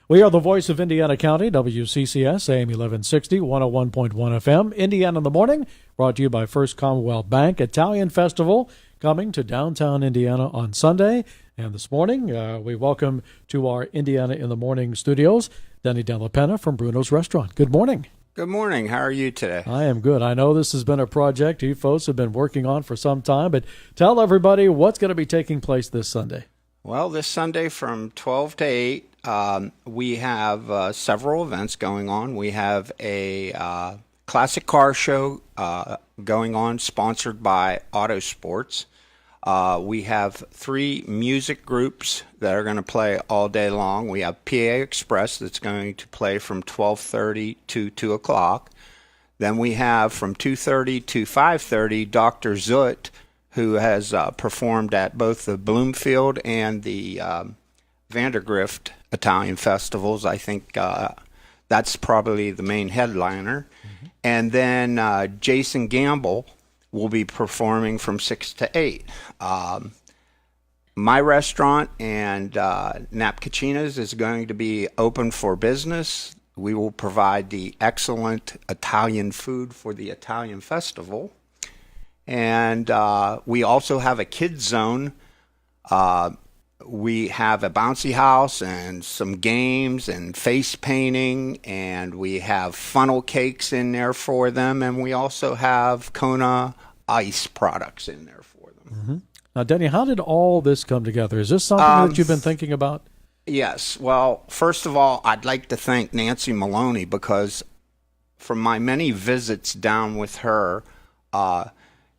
We are the voice of Indiana County, WCCS, AM 1160, 101.1 FM. Indiana in the Morning, brought to you by First Commonwealth Bank. Italian Festival coming to downtown Indiana on Sunday. And this morning, we welcome to our Indiana in the Morning studios, Denny Della Penna from Bruno's Restaurant. Good morning. Good morning. How are you today? I am good. I know this has been a project you folks have been working on for some time, but tell everybody what's going to be taking place this Sunday. Well, this Sunday from 12 to 8, we have several events going on. We have a classic car show going on, sponsored by Auto Sports. We have 3 music groups that are going to play all day long. We have PA Express that's going to play from 12:30 to 2 o'clock. Then we have from 2:30 to 5:30 Dr. Zoot, who has performed at both the Bloomfield and the Vandergrift Italian festivals. I think that's probably the main headliner. Mm-hmm. And then Jason Gamble will be performing from 6 to 8. My restaurant and Napkachina's is going to be open for business. We will provide the excellent Italian food for the Italian festival. And we also have a kids zone. We have a bouncy house and some games and face painting, and we have funnel cakes in there for them, and we also have Kona ice products in there for them. Mm-hmm. Now, Denny, how did all this come together? Is this something that you've been thinking about? Yes. Well, first of all, I'd like to thank Nancy Maloney, because from my many visits down with her,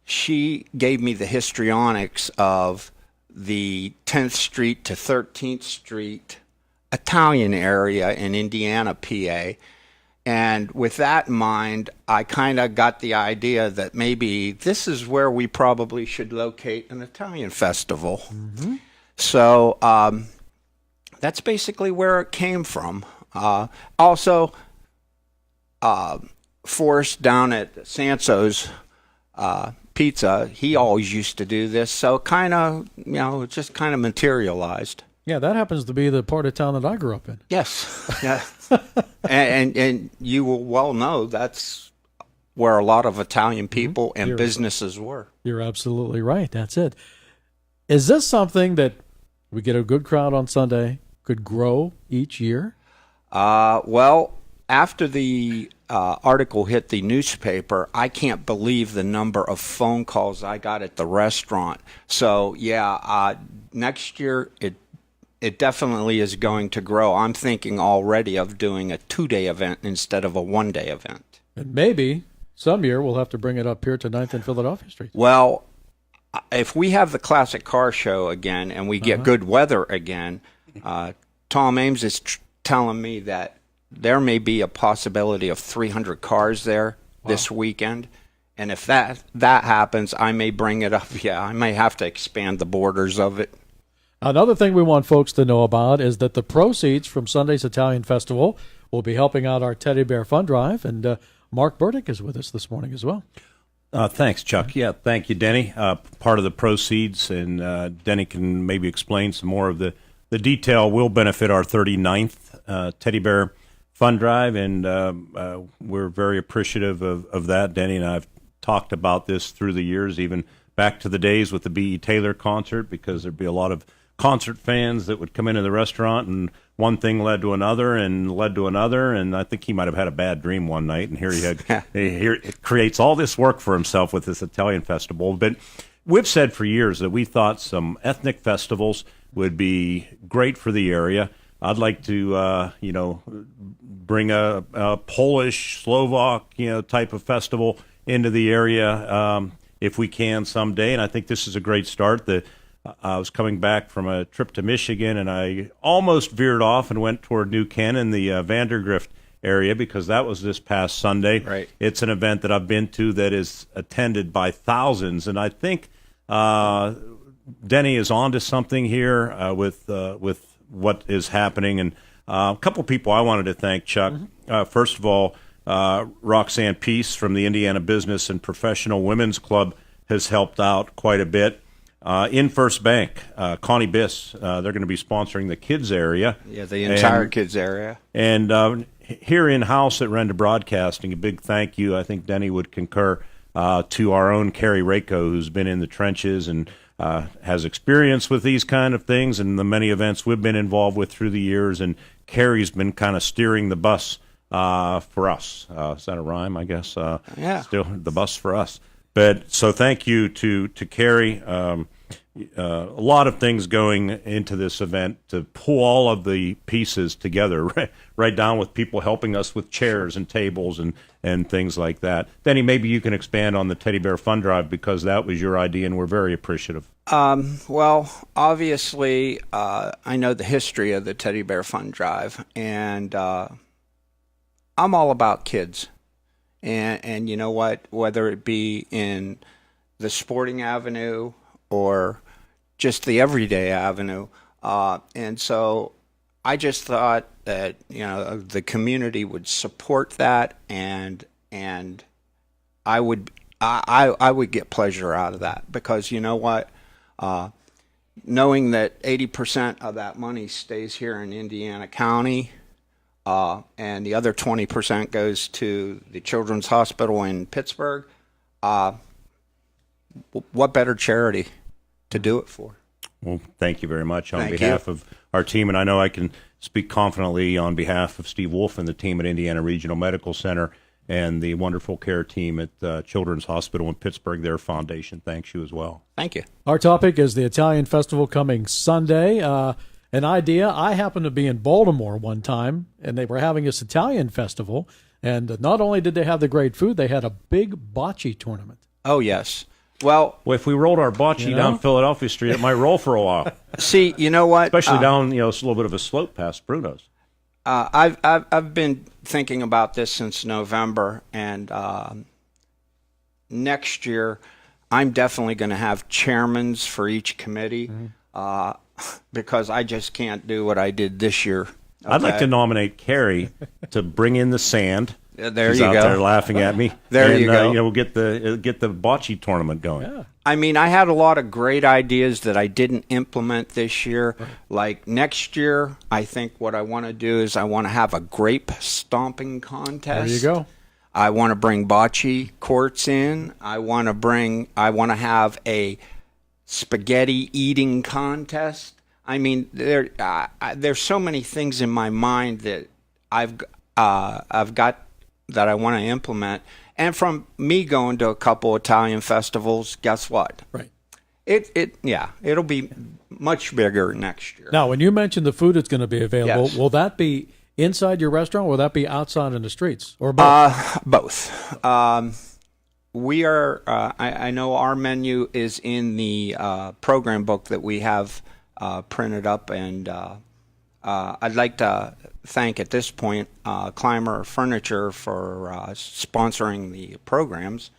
she gave me the histrionics of the 10th Street to 13th Street Italian area in Indiana, PA. And with that in mind, I kind of got the idea that maybe this is where we probably should locate an Italian festival. Mm-hmm. So that's basically where it came from. Also, Forrest down at Sanso's Pizza, he always used to do this, so kind of, it just kind of materialized. Yeah, that happens to be the part of town that I grew up in. Yes, yeah. and you will well know that's where a lot of Italian people and businesses were. You're absolutely right. That's it. Is this something that we get a good crowd on Sunday, could grow each year? Well, after the article hit the newspaper, I can't believe the number of phone calls I got at the restaurant. So, yeah, next year it definitely is going to grow. I'm thinking already of doing a 2-day event instead of a 1-day event. And maybe some year we'll have to bring it up here to 9th and Philadelphia Street. Well, if we have the classic car show again and we get good weather again, Tom Ames is telling me that there may be a possibility of 300 cars there this weekend. And if that happens, I may bring it up. Yeah, I may have to expand the borders of it. Another thing we want folks to know about is that the proceeds from Sunday's Italian Festival will be helping out our Teddy Bear Fund Drive. And Mark Bertig is with us this morning as well. Thanks, Chuck. Yeah, thank you, Denny. Part of the proceeds, and Denny can maybe explain some more of the detail, will benefit our 39th Teddy Bear Fund Drive, and we're very appreciative of that. Denny and I have talked about this through the years, even back to the days with the B.E. Taylor concert, because there'd be a lot of concert fans that would come into the restaurant, and one thing led to another, and I think he might have had a bad dream one night, and here it creates all this work for himself with this Italian festival. But we've said for years that we thought some ethnic festivals would be great for the area. I'd like to, bring a Polish, Slovak, type of festival into the area if we can someday. And I think this is a great start. I was coming back from a trip to Michigan, and I almost veered off and went toward New Ken in the Vandergrift area, because that was this past Sunday. Right. It's an event that I've been to that is attended by thousands, and I think Denny is onto something here with what is happening. And a couple people I wanted to thank, Chuck. Mm-hmm. First of all, Roxanne Peace from the Indiana Business and Professional Women's Club has helped out quite a bit. In First Bank, Connie Biss, they're going to be sponsoring the kids area. Yeah, the entire kids area. And here in-house at Renda Broadcasting, a big thank you, I think Denny would concur, to our own Carrie Rako, who's been in the trenches and has experience with these kind of things and the many events we've been involved with through the years. And Carrie's been kind of steering the bus for us. Is that a rhyme, I guess? Yeah. Still the bus for us. But so thank you to Carrie. A lot of things going into this event to pull all of the pieces together, right down with people helping us with chairs and tables and things like that. Denny, maybe you can expand on the Teddy Bear Fund Drive because that was your idea and we're very appreciative. Well, obviously, I know the history of the Teddy Bear Fund Drive, and I'm all about kids. And you know what? Whether it be in the sporting avenue or just the everyday avenue. And so I just thought that, the community would support that, and I would get pleasure out of that, because you know what? Knowing that 80% of that money stays here in Indiana County, and the other 20% goes to the Children's Hospital in Pittsburgh, what better charity to do it for? Well, thank you very much on Thank behalf you. of our team, and I know I can speak confidently on behalf of Steve Wolf and the team at Indiana Regional Medical Center and the wonderful care team at Children's Hospital in Pittsburgh. Their foundation thanks you as well. Thank you. Our topic is the Italian Festival coming Sunday. An idea, I happened to be in Baltimore one time, and they were having this Italian festival, and not only did they have the great food, they had a big bocce tournament. Oh, yes. Well, if we rolled our bocce down Philadelphia Street, it might roll for a while. See, you know what? Especially down, it's a little bit of a slope past Bruno's. I've been thinking about this since November, and next year I'm definitely going to have chairmans for each committee, because I just can't do what I did this year. Okay? I'd like to nominate Carrie to bring in the sand. There She's you out go. there laughing at me. There you go. We'll get the bocce tournament going. Yeah. I mean, I had a lot of great ideas that I didn't implement this year. Like next year, I think what I want to do is I want to have a grape stomping contest. There you go. I want to bring bocce courts in. I want to have a spaghetti eating contest. I mean, there's so many things in my mind that I've got that I want to implement. And from me going to a couple Italian festivals, guess what? Right. It'll be much bigger next year. Now, when you mentioned the food is going to be available, Yes. will that be inside your restaurant or will that be outside in the streets? Or both? Both. We are, I know our menu is in the program book that we have printed up, and I'd like to thank at this point Climber Furniture for sponsoring the programs.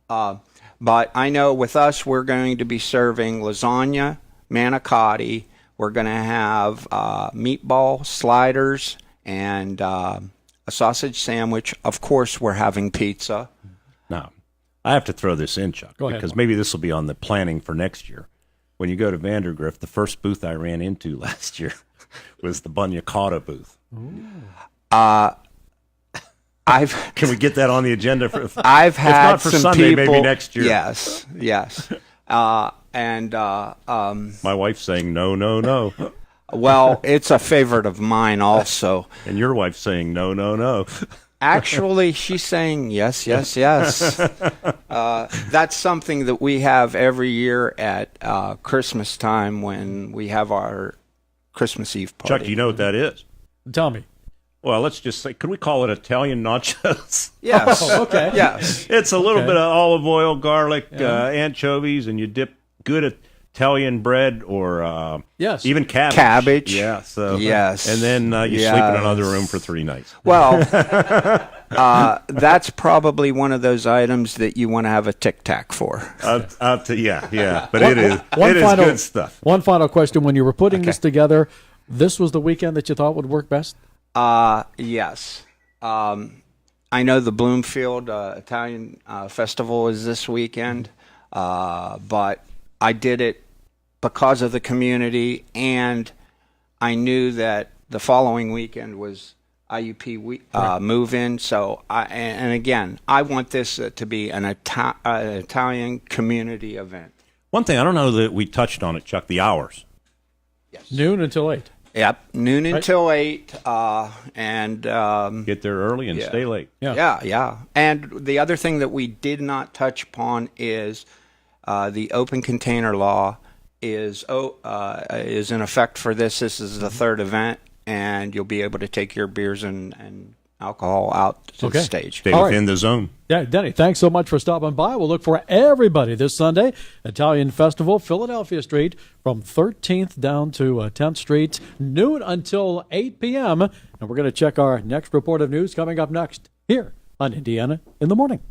But I know with us, we're going to be serving lasagna, manicotti. We're going to have meatball sliders and a sausage sandwich. Of course, we're having pizza. Now, I have to throw this in, Chuck, Go ahead, because Mark. maybe this will be on the planning for next year. When you go to Vandergrift, the first booth I ran into last year was the Bagnacotta booth. Can we get that on the agenda? I've had if not for some Sunday, people, maybe next year. Yes. My My wife's saying no, no, no, well, it's a favorite of mine also. and your wife's saying no, no, no. Actually, she's saying yes, yes, yes. That's something that we have every year at Christmas time when we have our Christmas Eve party. Chuck, do you know what that is? Tell me. Well, let's just say, could we call it Italian nachos? Yes. Oh, okay. Yes. It's a little Okay. bit of olive oil, garlic, anchovies, and you dip good Italian bread or Yes. even cabbage. Cabbage. Yeah. So Yes. and then you sleep in another room for 3 nights. Well, that's probably one of those items that you want to have a tic tac for. Yeah. But it is final, good stuff. One final question. When you were putting this together, this was the weekend that you thought would work best? Yes. I know the Bloomfield Italian Festival is this weekend, but I did it because of the community, and I knew that the following weekend was IUP move-in. So, and again, I want this to be an Italian community event. One thing, I don't know that we touched on it, Chuck, the hours. Yes. Noon until 8. Yep, noon Right. until 8, and Get there early and stay late. yeah. And the other thing that we did not touch upon is the open container law is in effect for this. This is the third event, and you'll be able to take your beers and alcohol out to the stage. Stay All within right. the zone. Yeah, Denny, thanks so much for stopping by. We'll look for everybody this Sunday. Italian Festival, Philadelphia Street, from 13th down to 10th Street, noon until 8 p.m. And we're going to check our next report of news coming up next here on Indiana in the Morning.